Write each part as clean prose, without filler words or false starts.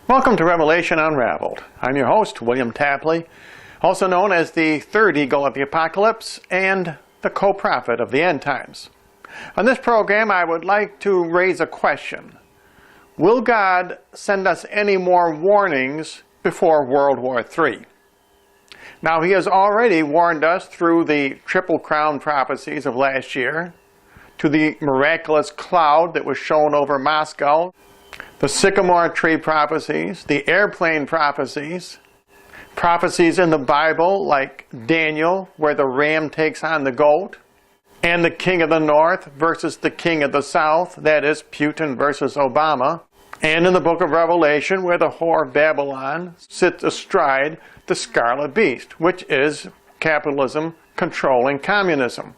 Welcome to Revelation Unraveled. I'm your host, William Tapley, also known as the third eagle of the apocalypse and the co-prophet of the end times. On this program, I would like to raise a question. Will God send us any more warnings before World War III? Now, He has already warned us through the Triple Crown prophecies of last year, to the miraculous cloud that was shown over Moscow, the sycamore tree prophecies, the airplane prophecies, prophecies in the Bible like Daniel, where the ram takes on the goat, and the king of the north versus the king of the south, that is Putin versus Obama, and in the book of Revelation, where the whore of Babylon sits astride the scarlet beast, which is capitalism controlling communism.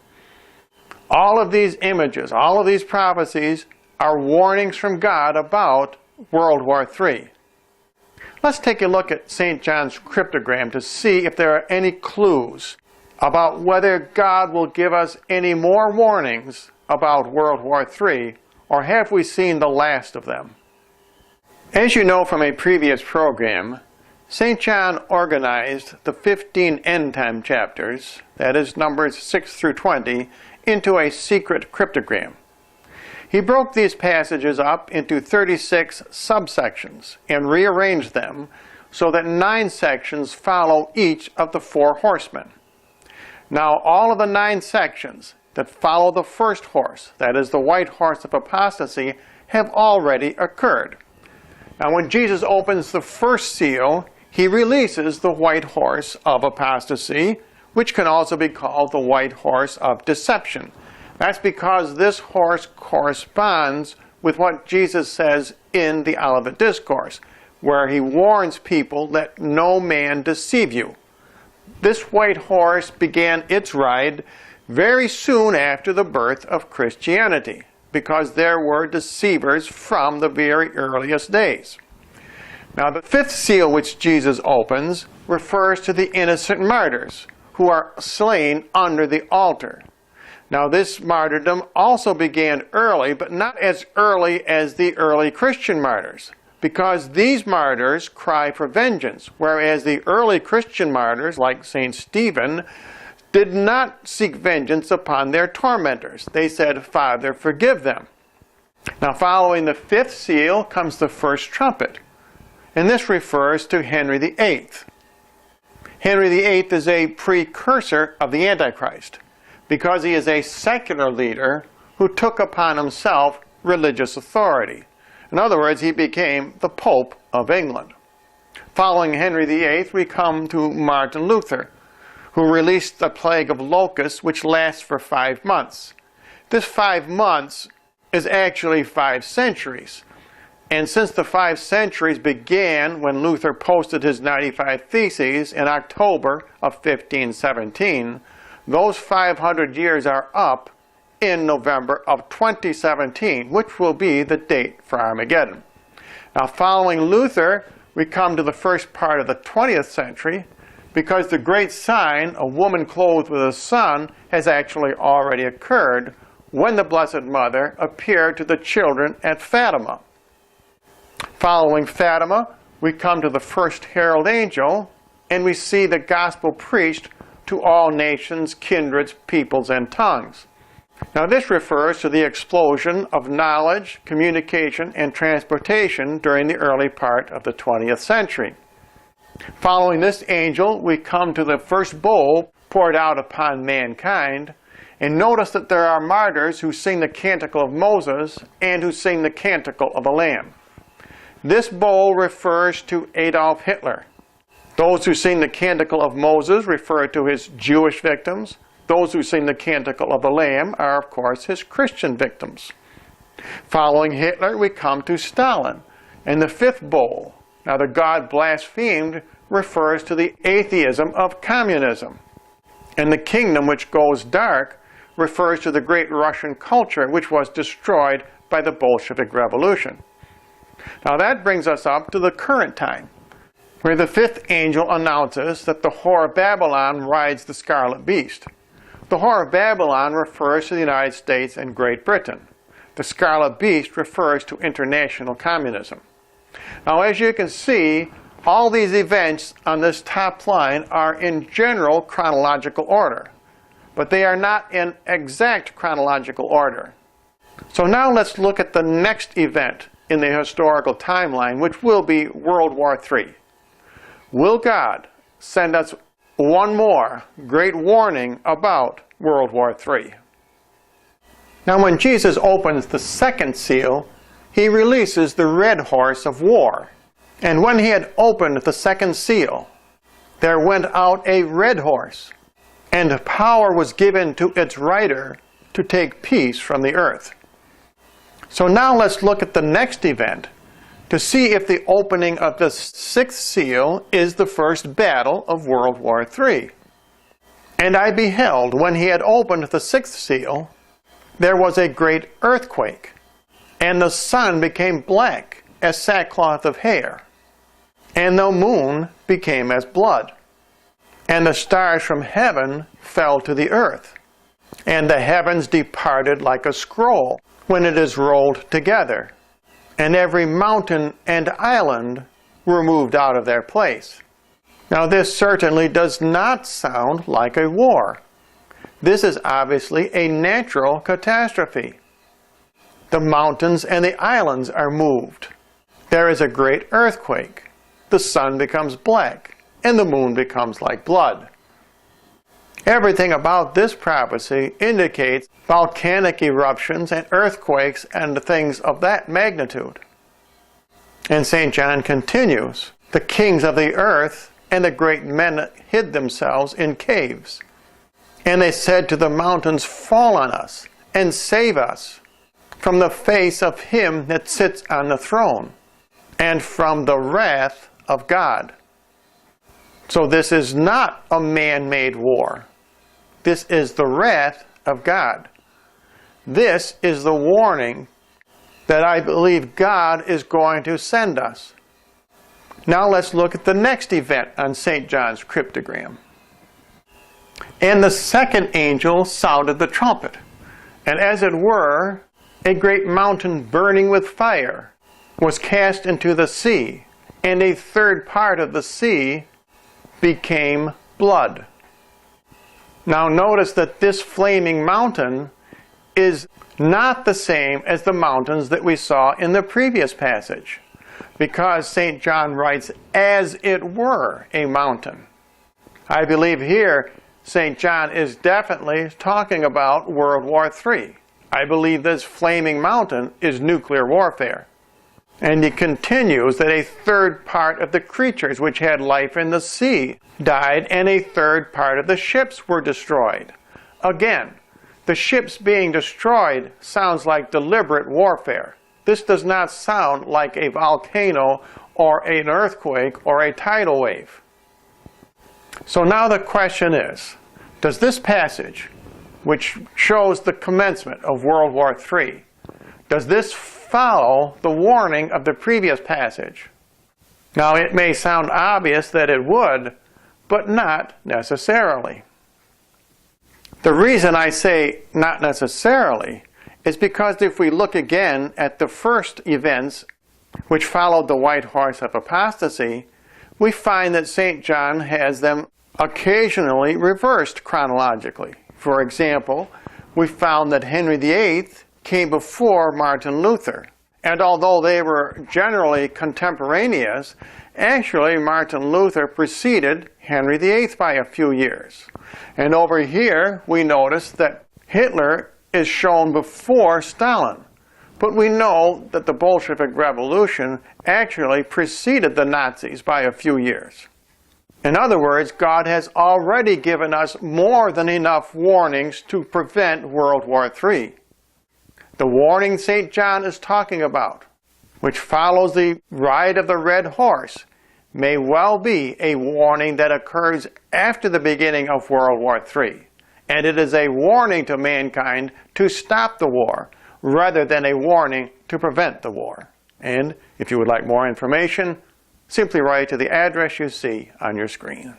All of these images, all of these prophecies are warnings from God about World War III. Let's take a look at St. John's cryptogram to see if there are any clues about whether God will give us any more warnings about World War III, or have we seen the last of them? As you know from a previous program, St. John organized the 15 end-time chapters, that is Numbers 6 through 20, into a secret cryptogram. He broke these passages up into 36 subsections and rearranged them so that 9 sections follow each of the 4 horsemen. Now, all of the 9 sections that follow the first horse, that is the white horse of apostasy, have already occurred. Now, when Jesus opens the first seal, He releases the white horse of apostasy, which can also be called the white horse of deception. That's because this horse corresponds with what Jesus says in the Olivet Discourse, where He warns people, "Let no man deceive you." This white horse began its ride very soon after the birth of Christianity, because there were deceivers from the very earliest days. Now, the 5th seal which Jesus opens refers to the innocent martyrs who are slain under the altar. Now, this martyrdom also began early, but not as early as the early Christian martyrs, because these martyrs cry for vengeance, whereas the early Christian martyrs, like St. Stephen, did not seek vengeance upon their tormentors. They said, "Father, forgive them." Now, following the 5th seal comes the first trumpet, and this refers to Henry VIII. Henry VIII is a precursor of the Antichrist, because he is a secular leader who took upon himself religious authority. In other words, he became the Pope of England. Following Henry VIII, we come to Martin Luther, who released the plague of locusts, which lasts for 5 months. This 5 months is actually 5 centuries. And since the 5 centuries began when Luther posted his 95 Theses in October of 1517, those 500 years are up in November of 2017, which will be the date for Armageddon. Now, following Luther, we come to the first part of the 20th century, because the great sign, a woman clothed with a sun, has actually already occurred when the Blessed Mother appeared to the children at Fatima. Following Fatima, we come to the first herald angel, and we see the gospel preached to all nations, kindreds, peoples, and tongues. Now, this refers to the explosion of knowledge, communication, and transportation during the early part of the 20th century. Following this angel, we come to the first bowl poured out upon mankind, and notice that there are martyrs who sing the canticle of Moses and who sing the canticle of the Lamb. This bowl refers to Adolf Hitler. Those who sing the canticle of Moses refer to his Jewish victims. Those who sing the canticle of the Lamb are, of course, his Christian victims. Following Hitler, we come to Stalin and the 5th bowl. Now, the God blasphemed refers to the atheism of communism. And the kingdom which goes dark refers to the great Russian culture which was destroyed by the Bolshevik Revolution. Now, that brings us up to the current time, where the 5th angel announces that the whore of Babylon rides the scarlet beast. The whore of Babylon refers to the United States and Great Britain. The scarlet beast refers to international communism. Now, as you can see, all these events on this top line are in general chronological order, but they are not in exact chronological order. So now let's look at the next event in the historical timeline, which will be World War III. Will God send us one more great warning about World War III? Now, when Jesus opens the second seal, he releases the red horse of war. And when he had opened the second seal, there went out a red horse, and power was given to its rider to take peace from the earth. So now let's look at the next event to see if the opening of the sixth seal is the first battle of World War III. And I beheld, when he had opened the sixth seal, there was a great earthquake, and the sun became black as sackcloth of hair, and the moon became as blood, and the stars from heaven fell to the earth, and the heavens departed like a scroll when it is rolled together, and every mountain and island were moved out of their place. Now, this certainly does not sound like a war. This is obviously a natural catastrophe. The mountains and the islands are moved. There is a great earthquake. The sun becomes black, and the moon becomes like blood. Everything about this prophecy indicates volcanic eruptions and earthquakes and things of that magnitude. And St. John continues, the kings of the earth and the great men hid themselves in caves. And they said to the mountains, fall on us, and save us from the face of him that sits on the throne, and from the wrath of God. So this is not a man-made war. This is the wrath of God. This is the warning that I believe God is going to send us. Now let's look at the next event on St. John's cryptogram. And the second angel sounded the trumpet, and as it were, a great mountain burning with fire was cast into the sea, and a third part of the sea became blood. Now notice that this flaming mountain is not the same as the mountains that we saw in the previous passage, because St. John writes, as it were a mountain. I believe here St. John is definitely talking about World War III. I believe this flaming mountain is nuclear warfare. And he continues that a third part of the creatures which had life in the sea died, and a third part of the ships were destroyed. Again, the ships being destroyed sounds like deliberate warfare. This does not sound like a volcano or an earthquake or a tidal wave. So now the question is, does this passage, which shows the commencement of World War III, does this follow the warning of the previous passage? Now, it may sound obvious that it would, but not necessarily. The reason I say not necessarily is because if we look again at the first events which followed the white horse of apostasy, we find that St. John has them occasionally reversed chronologically. For example, we found that Henry VIII came before Martin Luther. And although they were generally contemporaneous, actually Martin Luther preceded Henry VIII by a few years. And over here we notice that Hitler is shown before Stalin. But we know that the Bolshevik Revolution actually preceded the Nazis by a few years. In other words, God has already given us more than enough warnings to prevent World War III. The warning St. John is talking about, which follows the ride of the red horse, may well be a warning that occurs after the beginning of World War III. And it is a warning to mankind to stop the war, rather than a warning to prevent the war. And if you would like more information, simply write to the address you see on your screen.